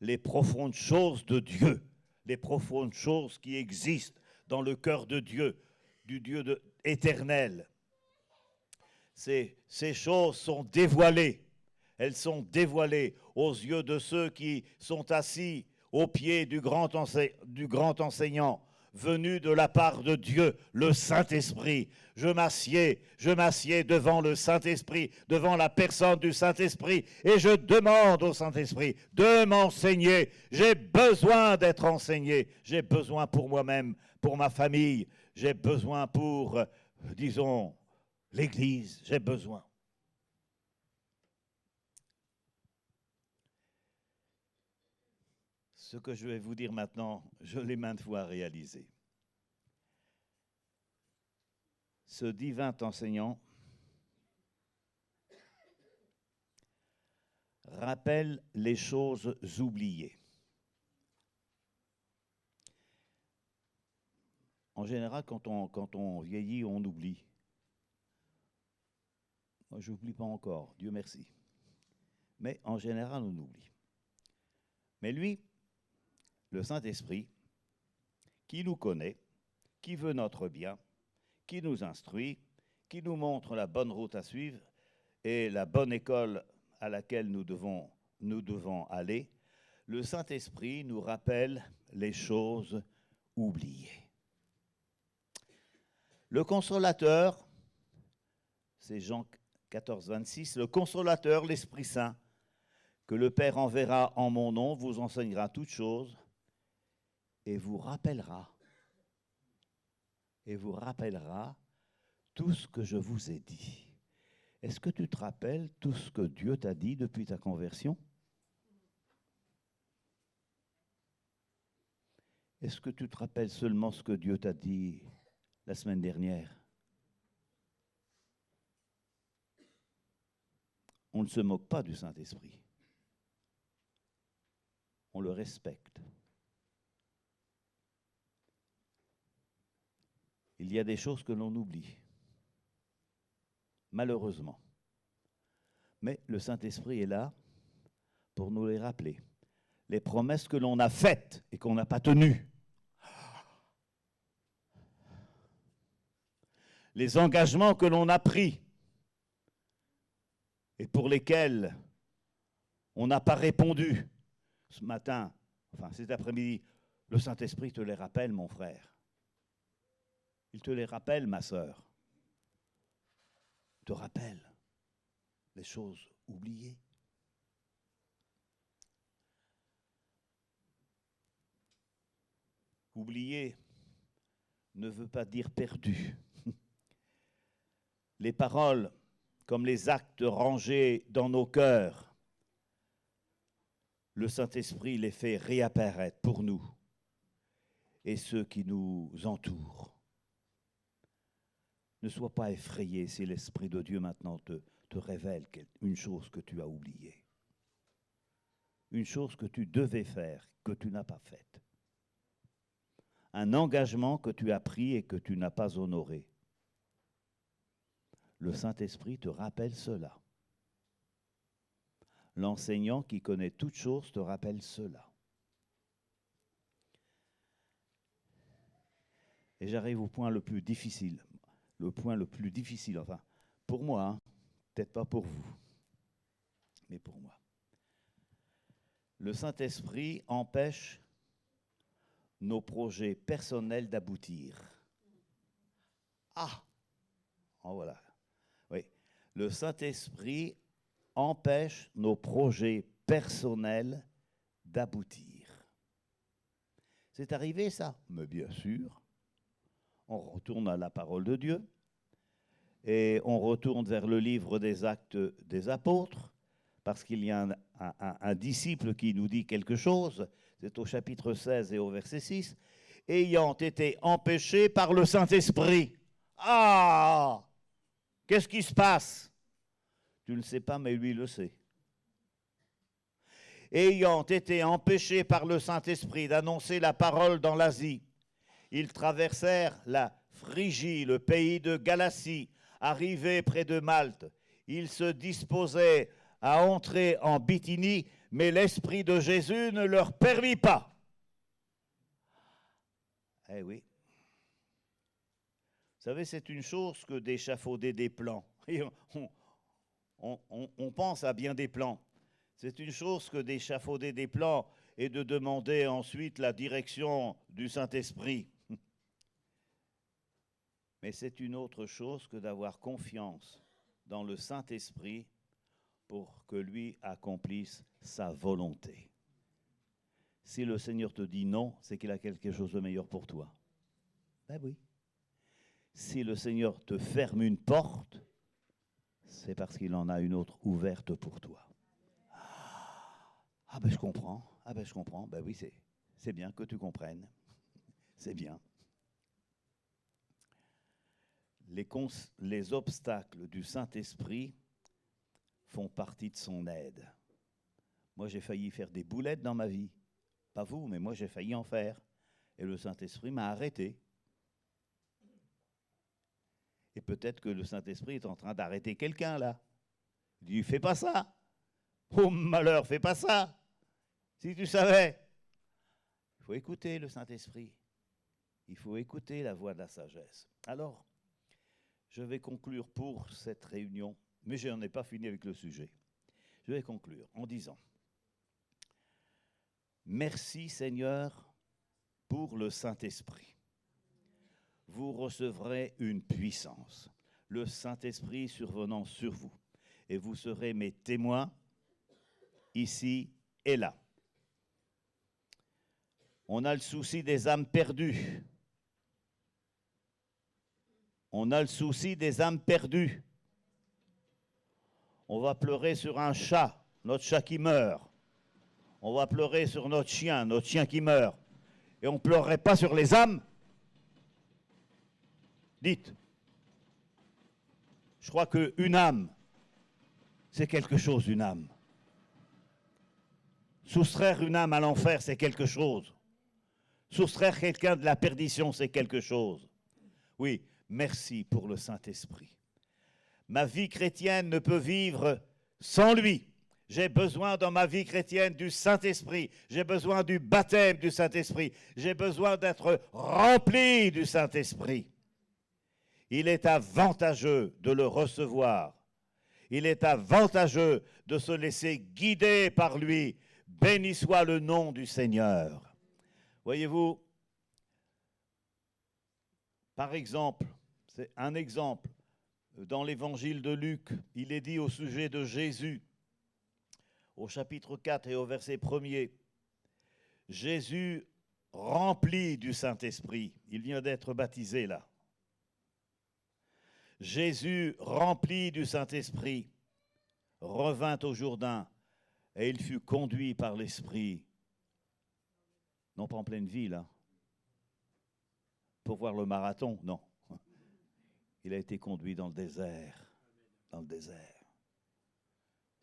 B: Les profondes choses de Dieu, les profondes choses qui existent dans le cœur de Dieu, du Dieu éternel. Ces choses sont dévoilées. Elles sont dévoilées aux yeux de ceux qui sont assis au pied du grand enseignant, venu de la part de Dieu, le Saint-Esprit. Je m'assieds devant le Saint-Esprit, devant la personne du Saint-Esprit, et je demande au Saint-Esprit de m'enseigner. J'ai besoin d'être enseigné. J'ai besoin pour moi-même, pour ma famille. J'ai besoin pour, disons, l'Église. J'ai besoin. Ce que je vais vous dire maintenant, je l'ai maintes fois réalisé. Ce divin enseignant rappelle les choses oubliées. En général, quand on vieillit, on oublie. Moi, je n'oublie pas encore, Dieu merci. Mais en général, on oublie. Mais lui, le Saint-Esprit, qui nous connaît, qui veut notre bien, qui nous instruit, qui nous montre la bonne route à suivre et la bonne école à laquelle nous devons aller, le Saint-Esprit nous rappelle les choses oubliées. Le Consolateur, c'est Jean 14, 26, le Consolateur, l'Esprit Saint, que le Père enverra en mon nom, vous enseignera toutes choses et vous rappellera tout ce que je vous ai dit. Est-ce que tu te rappelles tout ce que Dieu t'a dit depuis ta conversion? Est-ce que tu te rappelles seulement ce que Dieu t'a dit la semaine dernière? On ne se moque pas du Saint-Esprit. On le respecte. Il y a des choses que l'on oublie, malheureusement. Mais le Saint-Esprit est là pour nous les rappeler. Les promesses que l'on a faites et qu'on n'a pas tenues. Les engagements que l'on a pris et pour lesquels on n'a pas répondu. Ce matin, enfin cet après-midi, le Saint-Esprit te les rappelle, mon frère. Il te les rappelle, ma sœur. Il te rappelle les choses oubliées. Oublier ne veut pas dire perdu. Les paroles, comme les actes rangés dans nos cœurs, le Saint-Esprit les fait réapparaître pour nous et ceux qui nous entourent. Ne sois pas effrayé si l'Esprit de Dieu maintenant te révèle une chose que tu as oubliée. Une chose que tu devais faire, que tu n'as pas faite. Un engagement que tu as pris et que tu n'as pas honoré. Le Saint-Esprit te rappelle cela. L'enseignant qui connaît toutes choses te rappelle cela. Et j'arrive au point le plus difficile. Enfin, pour moi, hein, peut-être pas pour vous, mais pour moi. Le Saint-Esprit empêche nos projets personnels d'aboutir. Ah, en voilà. Oui, le Saint-Esprit empêche nos projets personnels d'aboutir. C'est arrivé ça? Mais bien sûr. On retourne à la parole de Dieu et on retourne vers le livre des Actes des Apôtres parce qu'il y a un disciple qui nous dit quelque chose, c'est au chapitre 16 et au verset 6, ayant été empêché par le Saint-Esprit. Ah! Qu'est-ce qui se passe? Tu ne le sais pas, mais lui le sait. Ayant été empêchés par le Saint-Esprit d'annoncer la parole dans l'Asie, ils traversèrent la Phrygie, le pays de Galatie, arrivés près de Malte. Ils se disposaient à entrer en Bithynie, mais l'Esprit de Jésus ne leur permit pas. Eh oui. Vous savez, c'est une chose que d'échafauder des plans. Et on pense à bien des plans. C'est une chose que d'échafauder des plans et de demander ensuite la direction du Saint-Esprit. Mais c'est une autre chose que d'avoir confiance dans le Saint-Esprit pour que lui accomplisse sa volonté. Si le Seigneur te dit non, c'est qu'il a quelque chose de meilleur pour toi. Ben oui. Si le Seigneur te ferme une porte, c'est parce qu'il en a une autre ouverte pour toi. Ah ben je comprends, ben oui, c'est bien que tu comprennes, c'est bien. Les obstacles du Saint-Esprit font partie de son aide. Moi j'ai failli faire des boulettes dans ma vie, pas vous, mais moi j'ai failli en faire. Et le Saint-Esprit m'a arrêté. Et peut-être que le Saint-Esprit est en train d'arrêter quelqu'un là. Il dit, fais pas ça. Oh malheur, fais pas ça. Si tu savais. Il faut écouter le Saint-Esprit. Il faut écouter la voix de la sagesse. Alors, je vais conclure pour cette réunion, mais je n'en ai pas fini avec le sujet. Je vais conclure en disant, merci Seigneur pour le Saint-Esprit. Vous recevrez une puissance, le Saint-Esprit survenant sur vous, et vous serez mes témoins ici et là. On a le souci des âmes perdues. On a le souci des âmes perdues. On va pleurer sur un chat, notre chat qui meurt. On va pleurer sur notre chien qui meurt. Et on ne pleurerait pas sur les âmes? Dites. Je crois qu'une âme, c'est quelque chose, une âme. Soustraire une âme à l'enfer, c'est quelque chose. Soustraire quelqu'un de la perdition, c'est quelque chose. Oui, merci pour le Saint-Esprit. Ma vie chrétienne ne peut vivre sans lui. J'ai besoin dans ma vie chrétienne du Saint-Esprit. J'ai besoin du baptême du Saint-Esprit. J'ai besoin d'être rempli du Saint-Esprit. Il est avantageux de le recevoir. Il est avantageux de se laisser guider par lui. Béni soit le nom du Seigneur. Voyez-vous, par exemple, c'est un exemple, dans l'évangile de Luc, il est dit au sujet de Jésus, au chapitre 4 et au verset 1er, Jésus rempli du Saint-Esprit, il vient d'être baptisé là. Jésus rempli du Saint-Esprit revint au Jourdain et il fut conduit par l'Esprit, non pas en pleine ville, hein, pour voir le marathon, non. Il a été conduit dans le désert, dans le désert.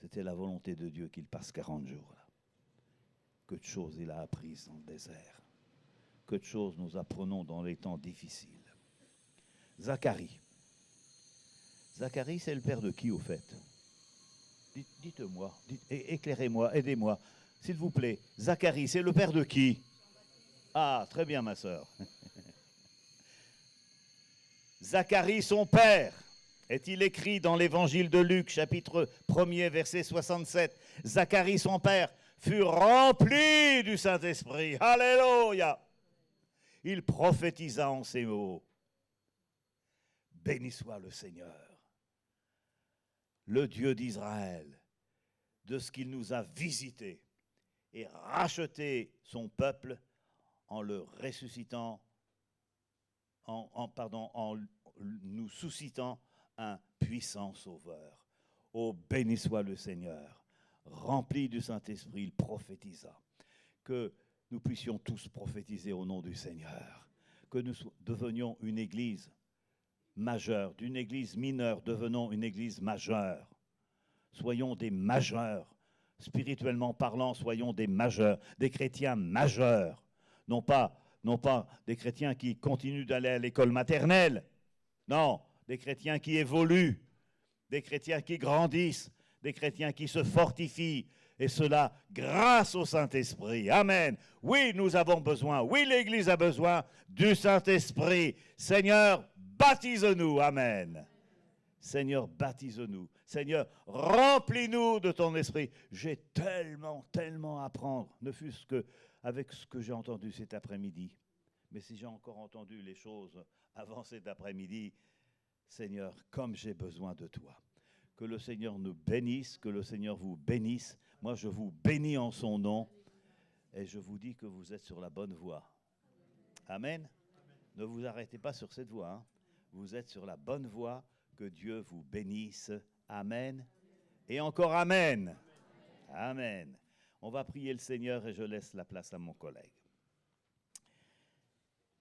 B: C'était la volonté de Dieu qu'il passe 40 jours là. Que de choses il a apprises dans le désert. Que de choses nous apprenons dans les temps difficiles. Zacharie. Zacharie, c'est le père de qui au fait? Dites-moi, éclairez-moi, aidez-moi, s'il vous plaît. Zacharie, c'est le père de qui? Ah, très bien ma sœur. Zacharie, son père, est-il écrit dans l'évangile de Luc, chapitre 1er, verset 67. Zacharie, son père, fut rempli du Saint-Esprit. Alléluia! Il prophétisa en ces mots. Béni soit le Seigneur, le Dieu d'Israël, de ce qu'il nous a visité et racheté son peuple en le ressuscitant, en nous suscitant un puissant sauveur. Oh, béni soit le Seigneur. rempli du Saint-Esprit, il prophétisa. Que nous puissions tous prophétiser au nom du Seigneur. Que nous devenions une église majeure, d'une église mineure, devenons une église majeure. Soyons des majeurs. Spirituellement parlant, soyons des majeurs, des chrétiens majeurs. Non pas des chrétiens qui continuent d'aller à l'école maternelle. Non, des chrétiens qui évoluent, des chrétiens qui grandissent, des chrétiens qui se fortifient. Et cela grâce au Saint-Esprit. Amen. Oui, nous avons besoin. Oui, l'Église a besoin du Saint-Esprit. Seigneur, baptise-nous. Amen. Seigneur, baptise-nous. Seigneur, remplis-nous de ton esprit. J'ai tellement à apprendre, ne fût-ce qu'avec ce que j'ai entendu cet après-midi. Mais si j'ai encore entendu les choses avant cet après-midi, Seigneur, comme j'ai besoin de toi. Que le Seigneur nous bénisse, que le Seigneur vous bénisse. Moi, je vous bénis en son nom et je vous dis que vous êtes sur la bonne voie. Amen. Ne vous arrêtez pas sur cette voie. Vous êtes sur la bonne voie. Que Dieu vous bénisse. Amen. Et encore amen. Amen. On va prier le Seigneur et je laisse la place à mon collègue.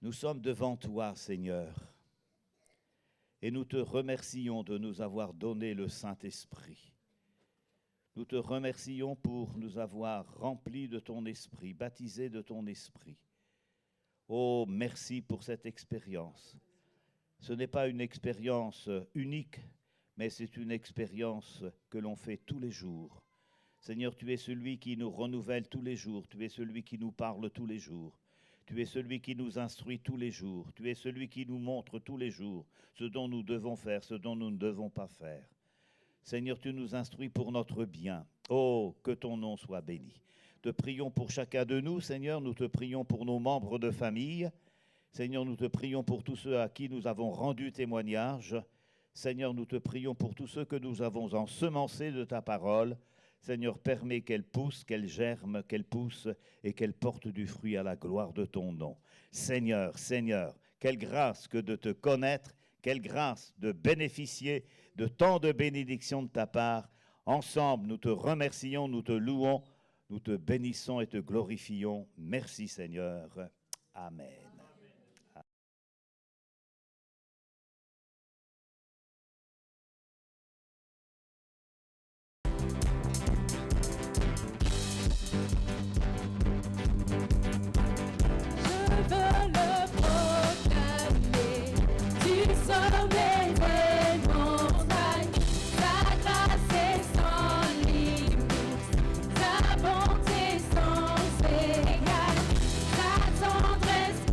B: Nous sommes devant toi, Seigneur. Et nous te remercions de nous avoir donné le Saint-Esprit. Nous te remercions pour nous avoir remplis de ton esprit, baptisés de ton esprit. Oh, merci pour cette expérience. Ce n'est pas une expérience unique, mais c'est une expérience que l'on fait tous les jours. Seigneur, tu es celui qui nous renouvelle tous les jours. Tu es celui qui nous parle tous les jours. Tu es celui qui nous instruit tous les jours. Tu es celui qui nous montre tous les jours ce dont nous devons faire, ce dont nous ne devons pas faire. Seigneur, tu nous instruis pour notre bien. Oh, que ton nom soit béni. Te prions pour chacun de nous, Seigneur. Nous te prions pour nos membres de famille. Seigneur, nous te prions pour tous ceux à qui nous avons rendu témoignage. Seigneur, nous te prions pour tous ceux que nous avons ensemencés de ta parole. Seigneur, permets qu'elle pousse, qu'elle germe, qu'elle pousse et qu'elle porte du fruit à la gloire de ton nom. Seigneur, Seigneur, quelle grâce que de te connaître, quelle grâce de bénéficier de tant de bénédictions de ta part. Ensemble, nous te remercions, nous te louons, nous te bénissons et te glorifions. Merci Seigneur. Amen.
C: Sa bonté sans égale, sa tendresse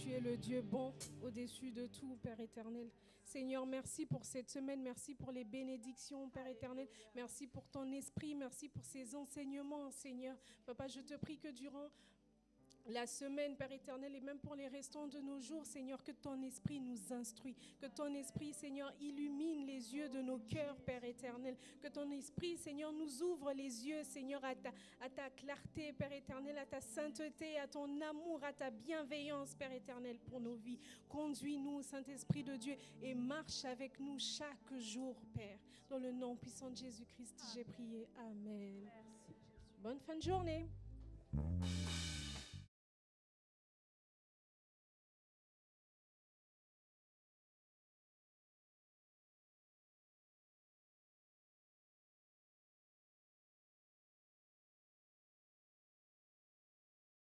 A: Tu es le Dieu bon au-dessus de tout, Père éternel. Seigneur, merci pour cette semaine. Merci pour les bénédictions, Père éternel. Merci pour ton esprit. Merci pour ces enseignements, Seigneur. Papa, je te prie que durant la semaine, Père éternel, et même pour les restants de nos jours, Seigneur, que ton esprit nous instruit, que ton esprit, Seigneur, illumine les yeux de nos cœurs, Père éternel, que ton esprit, Seigneur, nous ouvre les yeux, Seigneur, à ta clarté, Père éternel, à ta sainteté, à ton amour, à ta bienveillance, Père éternel, pour nos vies. Conduis-nous, Saint-Esprit de Dieu, et marche avec nous chaque jour, Père. Dans le nom puissant de Jésus-Christ, j'ai prié. Amen. Bonne fin de journée.